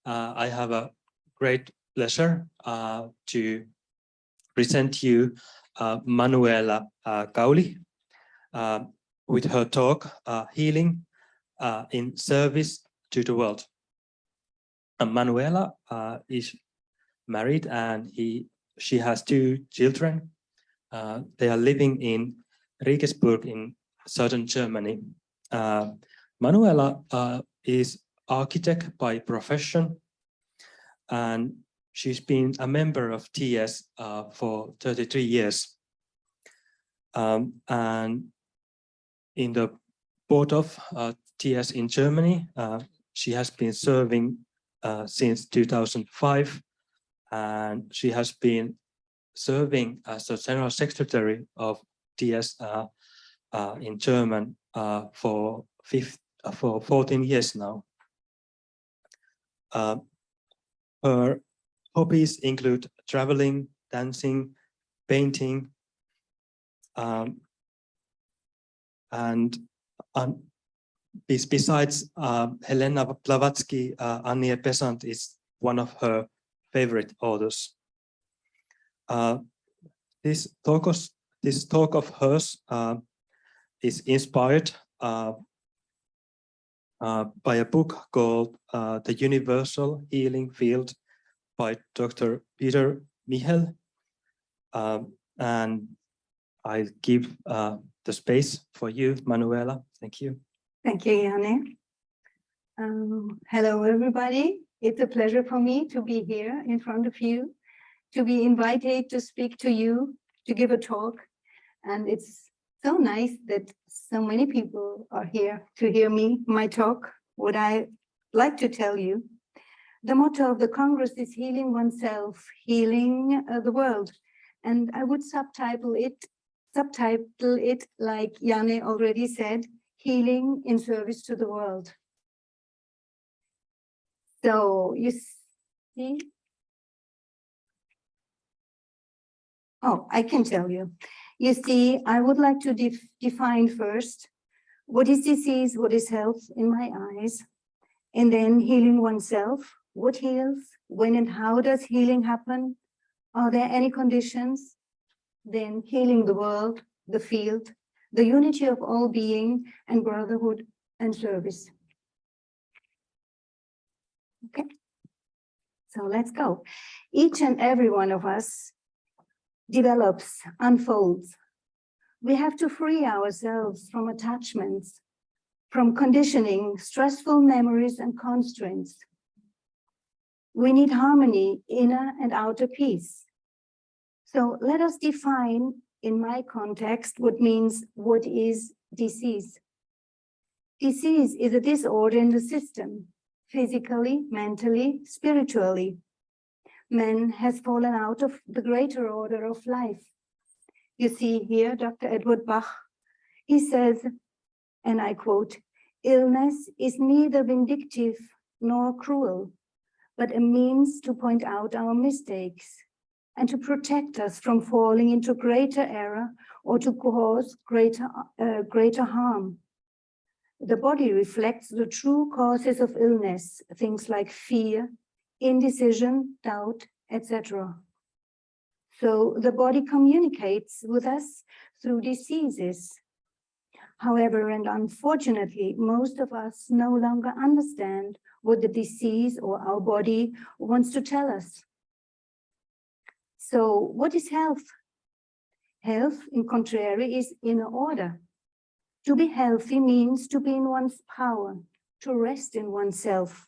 I have a great pleasure to present you Manuela Kaulich with her talk, Healing in Service to the World. Manuela is married and she has 2 children. They are living in Regensburg in southern Germany. Manuela is architect by profession, and she's been a member of TS for 33 years. And in the board of TS in Germany, she has been serving since 2005, and she has been serving as the General Secretary of TS in German for 14 years now. Her hobbies include traveling, dancing, painting, and besides Helena Blavatsky, Annie Besant is one of her favorite authors. This talk of hers is inspired by a book called The Universal Healing Field by Dr. Peter Michel. And I'll give the space for you, Manuela. Thank you. Thank you, Janne. Hello, everybody. It's a pleasure for me to be here in front of you, to be invited to speak to you, to give a talk. And it's so nice that so many people are here to hear my talk, what I like to tell you. The motto of the Congress is healing oneself, healing the world. And I would subtitle it like Janne already said, healing in service to the world. So you see, oh, I can tell you. You see, I would like to define first what is disease, what is health in my eyes, and then healing oneself, what heals, when and how does healing happen? Are there any conditions? Then healing the world, the field, the unity of all being, and brotherhood and service. Okay, so let's go. Each and every one of us develops, unfolds. We have to free ourselves from attachments, from conditioning, stressful memories and constraints. We need harmony, inner and outer peace. So let us define, in my context, what is disease. Disease is a disorder in the system, physically, mentally, spiritually. Man has fallen out of the greater order of life. You see here, Dr. Edward Bach, he says, and I quote, "Illness is neither vindictive nor cruel, but a means to point out our mistakes and to protect us from falling into greater error or to cause greater harm. The body reflects the true causes of illness, things like fear, indecision, doubt, etc. So the body communicates with us through diseases. However, and unfortunately, most of us no longer understand what the disease or our body wants to tell us. So what is health? Health, in contrary, is inner order. To be healthy means to be in one's power, to rest in oneself.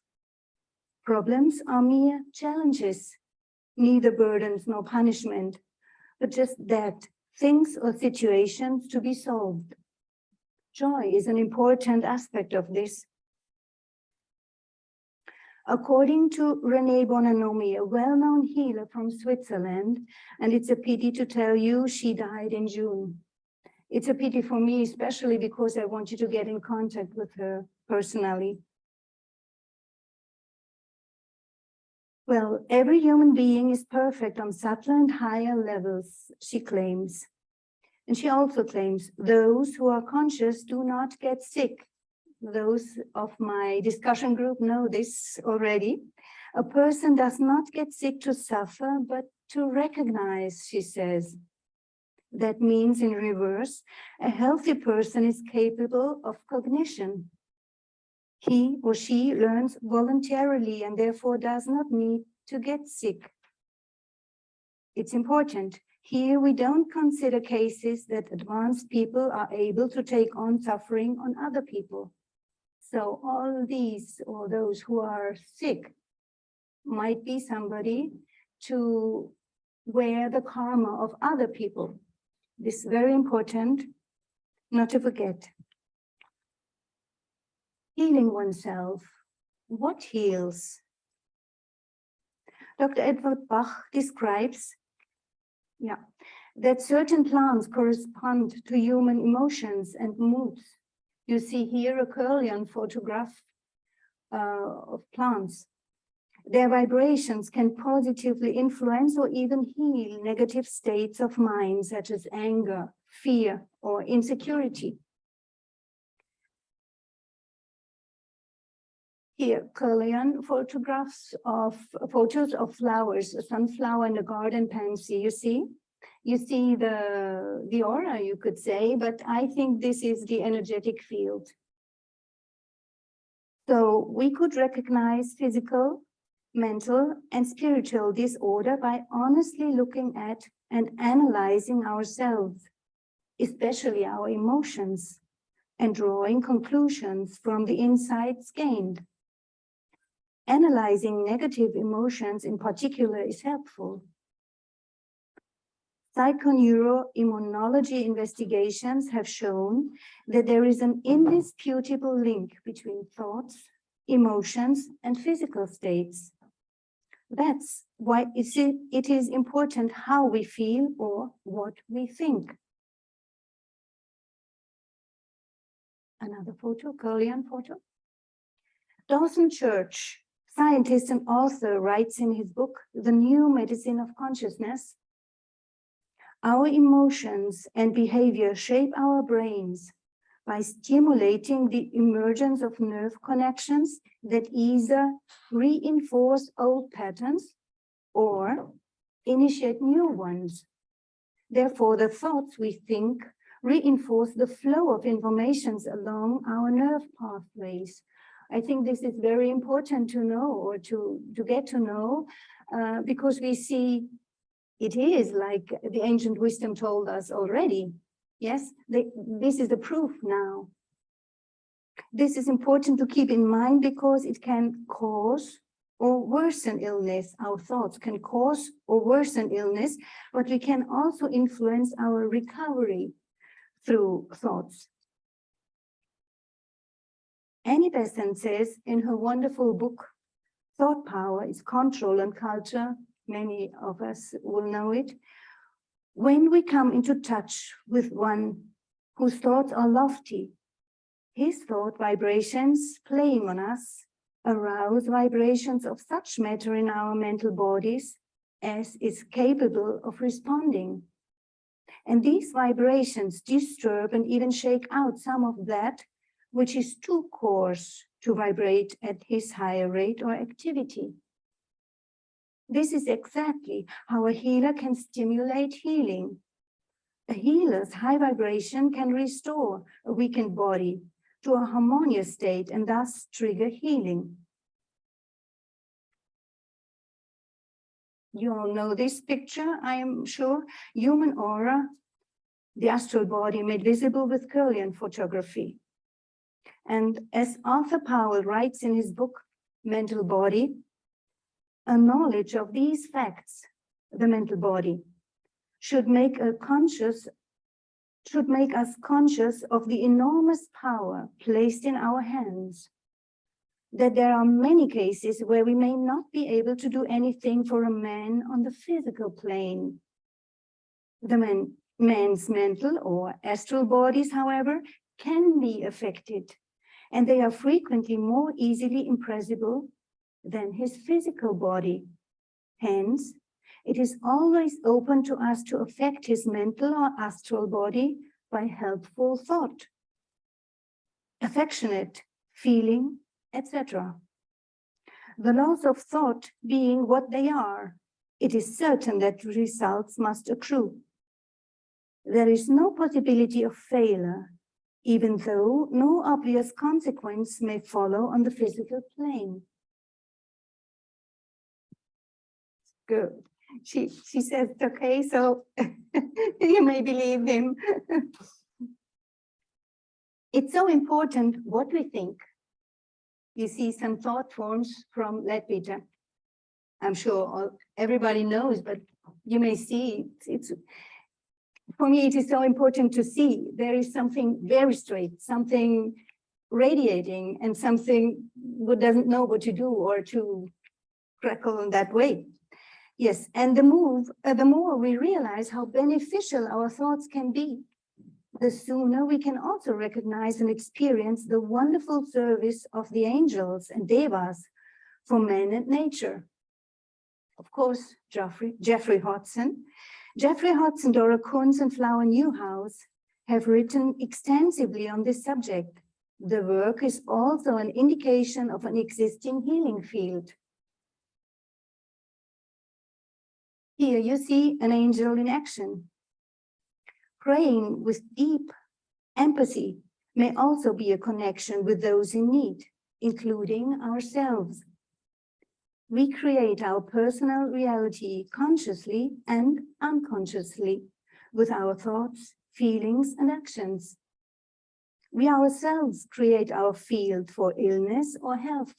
Problems are mere challenges, neither burdens nor punishment, but just that, things or situations to be solved. Joy is an important aspect of this. According to René Bonanomi, a well-known healer from Switzerland, and it's a pity to tell you she died in June. It's a pity for me, especially because I want you to get in contact with her personally. Well, every human being is perfect on subtler and higher levels, she claims. And she also claims those who are conscious do not get sick. Those of my discussion group know this already. A person does not get sick to suffer, but to recognize, she says. That means, in reverse, a healthy person is capable of cognition. He or she learns voluntarily and therefore does not need to get sick. It's important. Here we don't consider cases that advanced people are able to take on suffering on other people. So all these or those who are sick might be somebody to wear the karma of other people. This is very important not to forget. Healing oneself. What heals? Dr. Edward Bach describes that certain plants correspond to human emotions and moods. You see here a Curlian photograph of plants. Their vibrations can positively influence or even heal negative states of mind, such as anger, fear, or insecurity. Here, Curlian photos of flowers, a sunflower and a garden pansy. You see the aura, you could say, but I think this is the energetic field. So we could recognize physical, mental, and spiritual disorder by honestly looking at and analyzing ourselves, especially our emotions, and drawing conclusions from the insights gained. Analyzing negative emotions in particular is helpful. Psychoneuroimmunology investigations have shown that there is an indisputable link between thoughts, emotions, and physical states. That's why it is important how we feel or what we think. Another photo, Curlian photo. Dawson Church, scientist and author, writes in his book, The New Medicine of Consciousness, our emotions and behavior shape our brains by stimulating the emergence of nerve connections that either reinforce old patterns or initiate new ones. Therefore, the thoughts we think reinforce the flow of information along our nerve pathways. I think this is very important to know or to get to know because we see it is like the ancient wisdom told us already. Yes, this is the proof now. This is important to keep in mind because it can cause or worsen illness. Our thoughts can cause or worsen illness, but we can also influence our recovery through thoughts. Annie Besant says in her wonderful book, Thought Power is Control and Culture, many of us will know it, when we come into touch with one whose thoughts are lofty, his thought vibrations playing on us arouse vibrations of such matter in our mental bodies as is capable of responding. And these vibrations disturb and even shake out some of that which is too coarse to vibrate at his higher rate or activity. This is exactly how a healer can stimulate healing. A healer's high vibration can restore a weakened body to a harmonious state and thus trigger healing. You all know this picture, I am sure. Human aura, the astral body made visible with Curlian photography. And as Arthur Powell writes in his book, Mental Body, a knowledge of these facts, the mental body, should make us conscious of the enormous power placed in our hands, that there are many cases where we may not be able to do anything for a man on the physical plane. The man's mental or astral bodies, however, can be affected, and they are frequently more easily impressible than his physical body. Hence, it is always open to us to affect his mental or astral body by helpful thought, affectionate feeling, etc. The laws of thought being what they are, it is certain that results must accrue. There is no possibility of failure, even though no obvious consequence may follow on the physical plane. Good. She says, okay, so you may believe him. It's so important what we think. You see some thought forms from Leadbeater. I'm sure everybody knows, but you may see it's for me, it is so important to see there is something very straight, something radiating, and something who doesn't know what to do or to crackle in that way. Yes, and the more we realize how beneficial our thoughts can be, the sooner we can also recognize and experience the wonderful service of the angels and devas for man and nature. Of course, Jeffrey Hodson, Dora Kunz, and Flower Newhouse have written extensively on this subject. The work is also an indication of an existing healing field. Here you see an angel in action. Praying with deep empathy may also be a connection with those in need, including ourselves. We create our personal reality consciously and unconsciously with our thoughts, feelings, and actions. We ourselves create our field for illness or health.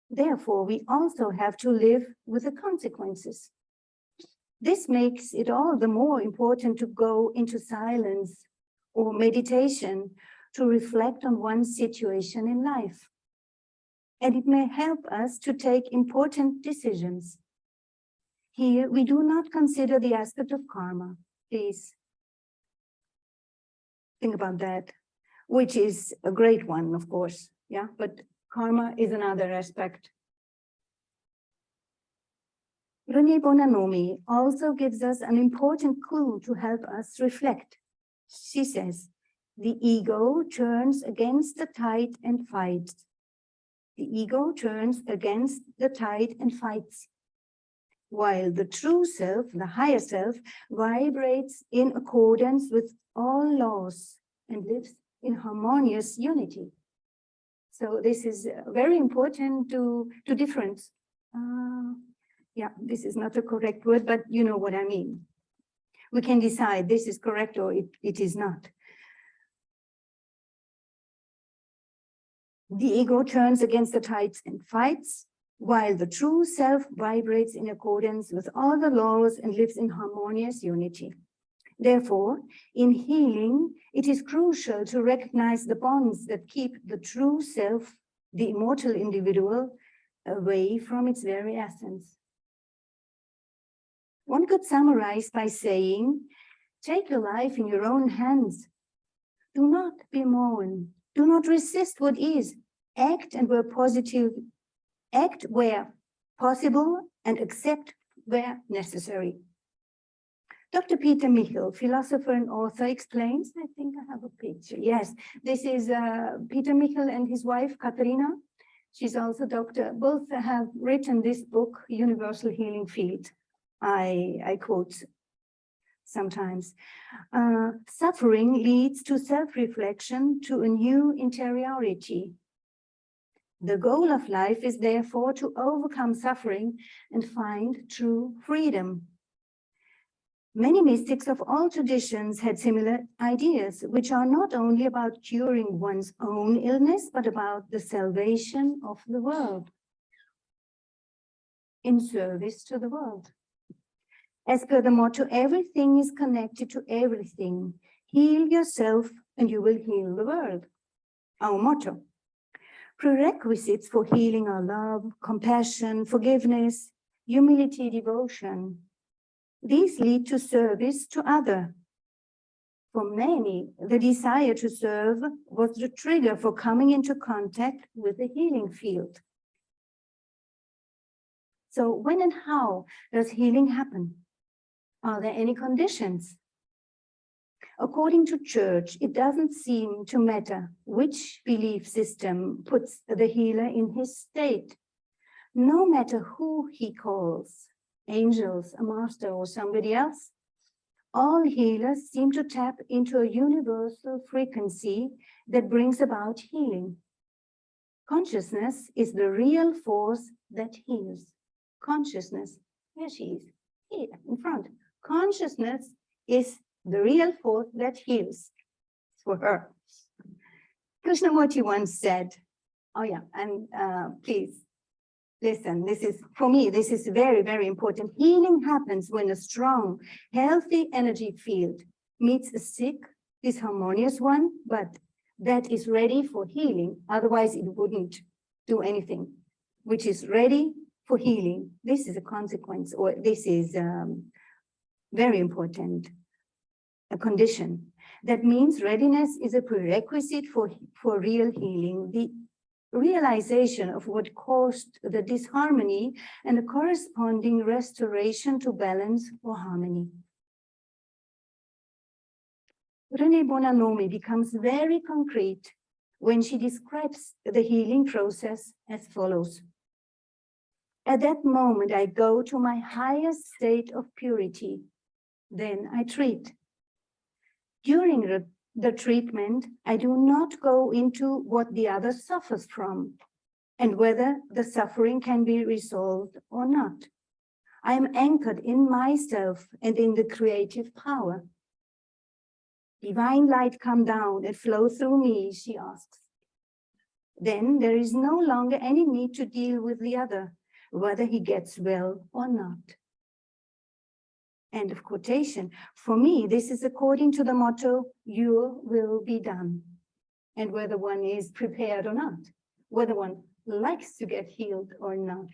Therefore, we also have to live with the consequences. This makes it all the more important to go into silence or meditation to reflect on one's situation in life. And it may help us to take important decisions. Here, we do not consider the aspect of karma. Please think about that, which is a great one, of course. Yeah, but karma is another aspect. René Bonanomi also gives us an important clue to help us reflect. She says, the ego turns against the tide and fights. The ego turns against the tide and fights, while the true self, the higher self, vibrates in accordance with all laws and lives in harmonious unity. So this is very important to difference. Yeah, this is not the correct word, but you know what I mean. We can decide this is correct or it is not. The ego turns against the tides and fights, while the true self vibrates in accordance with all the laws and lives in harmonious unity. Therefore, in healing, it is crucial to recognize the bonds that keep the true self, the immortal individual, away from its very essence. One could summarize by saying, take your life in your own hands. Do not bemoan. Do not resist what is. Act and where positive. Act where possible and accept where necessary. Dr. Peter Michel, philosopher and author, explains, I think I have a picture. Yes, this is Peter Michel and his wife, Katharina. She's also doctor. Both have written this book, Universal Healing Field. I quote sometimes. Suffering leads to self-reflection, to a new interiority. The goal of life is therefore to overcome suffering and find true freedom. Many mystics of all traditions had similar ideas, which are not only about curing one's own illness, but about the salvation of the world in service to the world. As per the motto, everything is connected to everything. Heal yourself and you will heal the world. Our motto. Prerequisites for healing are love, compassion, forgiveness, humility, devotion. These lead to service to others. For many, the desire to serve was the trigger for coming into contact with the healing field. So when and how does healing happen? Are there any conditions? According to Church, it doesn't seem to matter which belief system puts the healer in his state. no matter who he calls, angels, a master, or somebody else, all healers seem to tap into a universal frequency that brings about healing. Consciousness is the real force that heals. Consciousness, here she is, here in front. Consciousness is the real force that heals for her. Krishnamurti once said, oh yeah, and please, listen, this is, for me, this is very, very important. Healing happens when a strong, healthy energy field meets a sick, disharmonious one, but that is ready for healing. Otherwise, it wouldn't do anything, which is ready for healing. This is a consequence, or this is very important, a condition. That means readiness is a prerequisite for real healing. The realization of what caused the disharmony and the corresponding restoration to balance or harmony. Renée Bonanomi becomes very concrete when she describes the healing process as follows. At that moment, I go to my highest state of purity. Then I treat. During the treatment, I do not go into what the other suffers from and whether the suffering can be resolved or not. I am anchored in myself and in the creative power. Divine light come down and flow through me, she asks. Then there is no longer any need to deal with the other, whether he gets well or not. End of quotation. For me, this is according to the motto, your will be done. And whether one is prepared or not, whether one likes to get healed or not.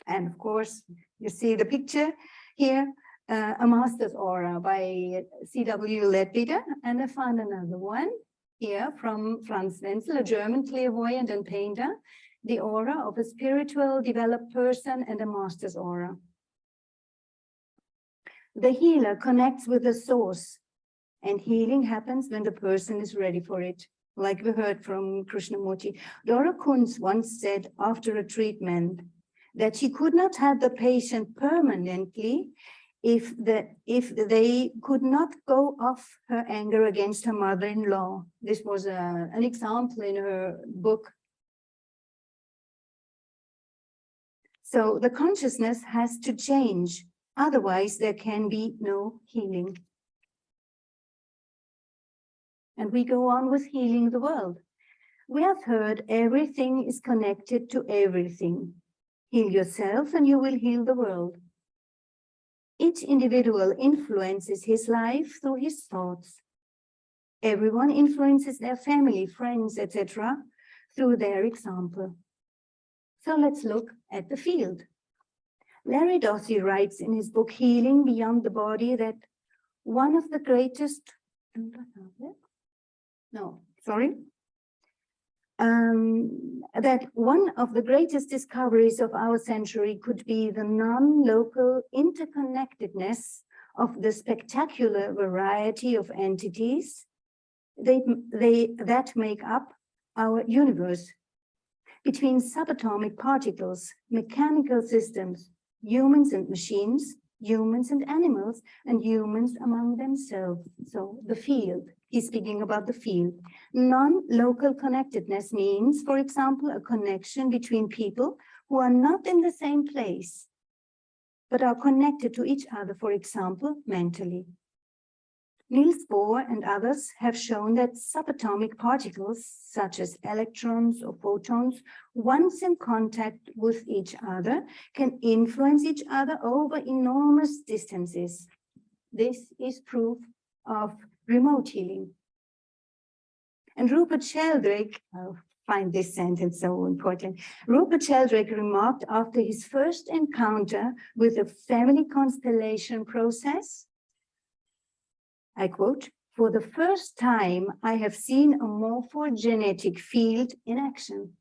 And of course, you see the picture here, a master's aura by C.W. Leadbeater, and I found another one here from Franz Wenzel, a German clairvoyant and painter, the aura of a spiritual developed person and a master's aura. The healer connects with the source, and healing happens when the person is ready for it, like we heard from Krishnamurti. Dora Kunz once said after a treatment that she could not have the patient permanently if they could not go off her anger against her mother-in-law. This was an example in her book. So the consciousness has to change, otherwise there can be no healing. And we go on with healing the world. We have heard everything is connected to everything. Heal yourself and you will heal the world. Each individual influences his life through his thoughts. Everyone influences their family, friends, etc. through their example. So let's look at the field. Larry Dossey writes in his book, Healing Beyond the Body, that one of the greatest, that one of the greatest discoveries of our century could be the non-local interconnectedness of the spectacular variety of entities that make up our universe. Between subatomic particles, mechanical systems, humans and machines, humans and animals, and humans among themselves. So the field, he's speaking about the field. Non-local connectedness means, for example, a connection between people who are not in the same place, but are connected to each other, for example, mentally. Niels Bohr and others have shown that subatomic particles, such as electrons or photons, once in contact with each other, can influence each other over enormous distances. This is proof of remote healing. And Rupert Sheldrake, I find this sentence so important. Rupert Sheldrake remarked after his first encounter with the family constellation process, I quote, "For the first time, I have seen a morphogenetic field in action."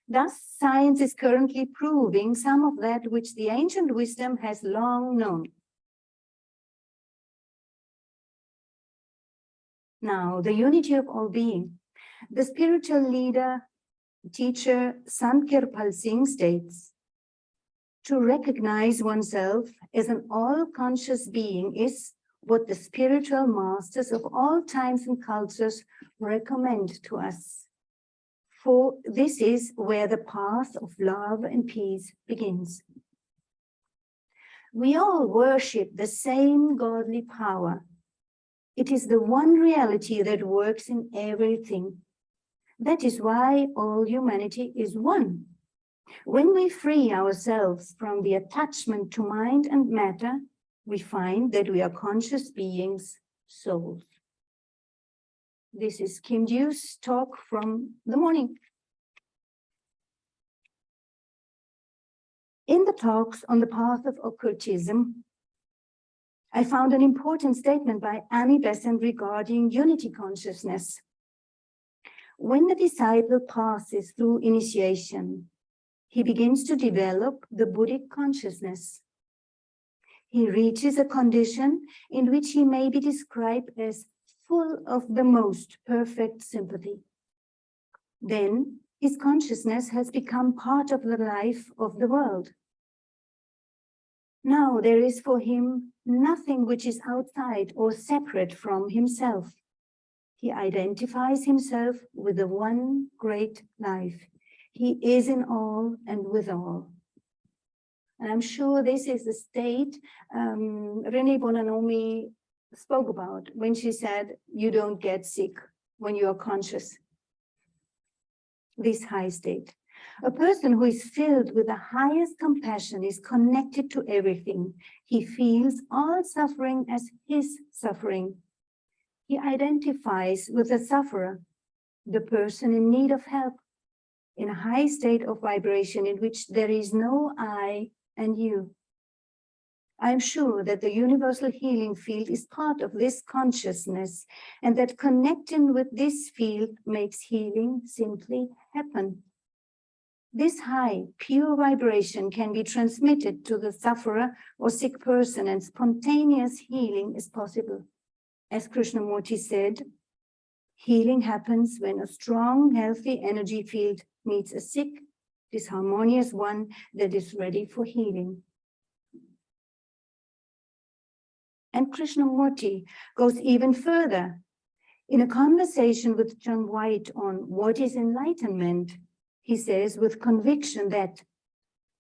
Thus, science is currently proving some of that which the ancient wisdom has long known. Now, the unity of all being. The spiritual leader, teacher Sant Kirpal Singh states, to recognize oneself as an all-conscious being is what the spiritual masters of all times and cultures recommend to us. For this is where the path of love and peace begins. We all worship the same godly power. It is the one reality that works in everything. That is why all humanity is one. When we free ourselves from the attachment to mind and matter, we find that we are conscious beings, souls. This is Kim Dew's talk from the morning. In the talks on the path of occultism, I found an important statement by Annie Besant regarding unity consciousness. When the disciple passes through initiation, he begins to develop the Buddhic consciousness. He reaches a condition in which he may be described as full of the most perfect sympathy. Then his consciousness has become part of the life of the world. Now there is for him nothing which is outside or separate from himself. He identifies himself with the one great life. He is in all and with all. And I'm sure this is the state Renee Bonanomi spoke about when she said, you don't get sick when you are conscious. This high state. A person who is filled with the highest compassion is connected to everything. He feels all suffering as his suffering. He identifies with the sufferer, the person in need of help, in a high state of vibration in which there is no I and you. I am sure that the universal healing field is part of this consciousness, and that connecting with this field makes healing simply happen. This high, pure vibration can be transmitted to the sufferer or sick person, and spontaneous healing is possible. As Krishnamurti said, healing happens when a strong, healthy energy field meets a sick, disharmonious one that is ready for healing. And Krishnamurti goes even further. In a conversation with John White on what is enlightenment, he says with conviction that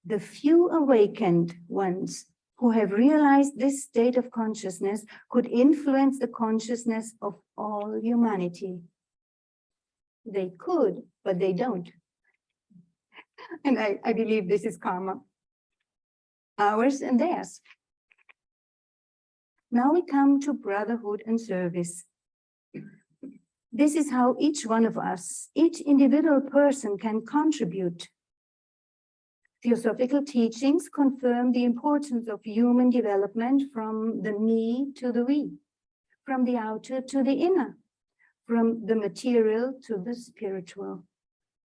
the few awakened ones who have realized this state of consciousness could influence the consciousness of all humanity. They could, but they don't. And I believe this is karma, ours and theirs. Now we come to brotherhood and service. This is how each one of us, each individual person can contribute. Theosophical teachings confirm the importance of human development from the me to the we, from the outer to the inner, from the material to the spiritual.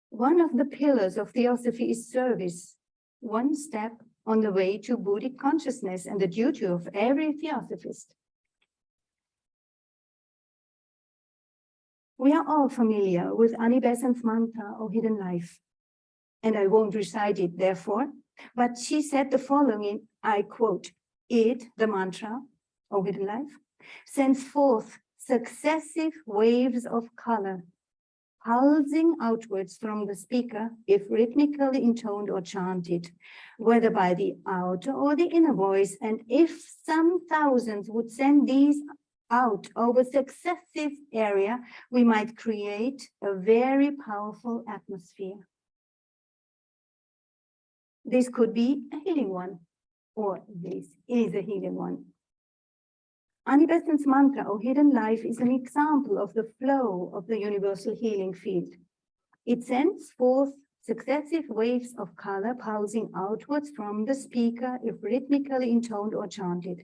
One of the pillars of Theosophy is service, one step on the way to Buddhic consciousness and the duty of every Theosophist. We are all familiar with Annie Besant's mantra of hidden life, and I won't recite it therefore, but she said the following, I quote, it, the mantra of hidden life, sends forth successive waves of color, pulsing outwards from the speaker, if rhythmically intoned or chanted, whether by the outer or the inner voice, and if some thousands would send these out over successive area, we might create a very powerful atmosphere. This could be a healing one, or this is a healing one. Annie Besant's mantra, or hidden life, is an example of the flow of the universal healing field. It sends forth successive waves of color pulsing outwards from the speaker, if rhythmically intoned or chanted.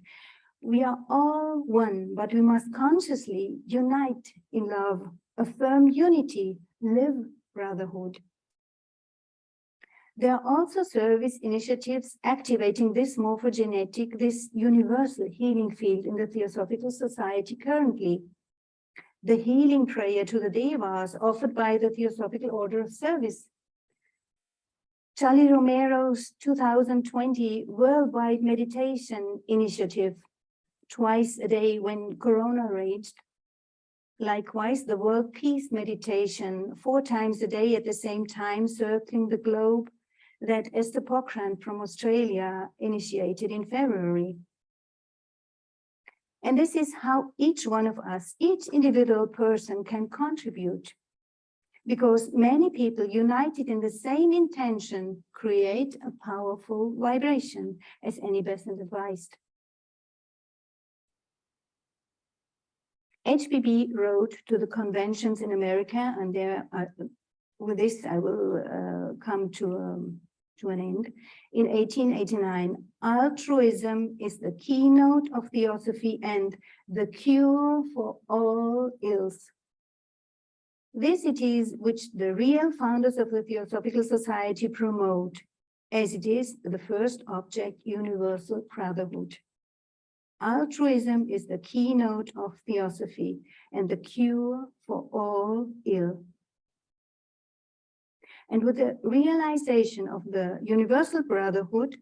We are all one, but we must consciously unite in love, affirm unity, live brotherhood. There are also service initiatives activating this morphogenetic, this universal healing field in the Theosophical Society currently. the healing prayer to the Devas offered by the Theosophical Order of Service. Charlie Romero's 2020 Worldwide Meditation Initiative, twice a day when Corona raged. Likewise, the World Peace Meditation, 4 times a day at the same time, circling the globe, that Esther Pokrant from Australia initiated in February. And this is how each one of us, each individual person can contribute, because many people united in the same intention create a powerful vibration, as Annie Besant advised. HPB wrote to the conventions in America, and there are, with this I will come to an end. In 1889, altruism is the keynote of Theosophy and the cure for all ills. This it is which the real founders of the Theosophical Society promote, as it is the first object, universal brotherhood. Altruism is the keynote of Theosophy and the cure for all ill. And with the realization of the universal brotherhood,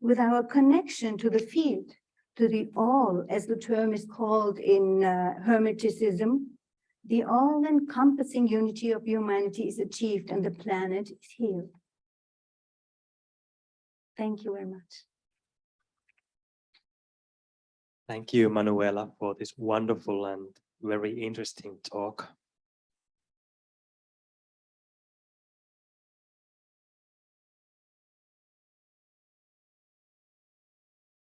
with our connection to the field, to the all, as the term is called in Hermeticism, the all-encompassing unity of humanity is achieved and the planet is healed. Thank you very much. Thank you, Manuela, for this wonderful and very interesting talk.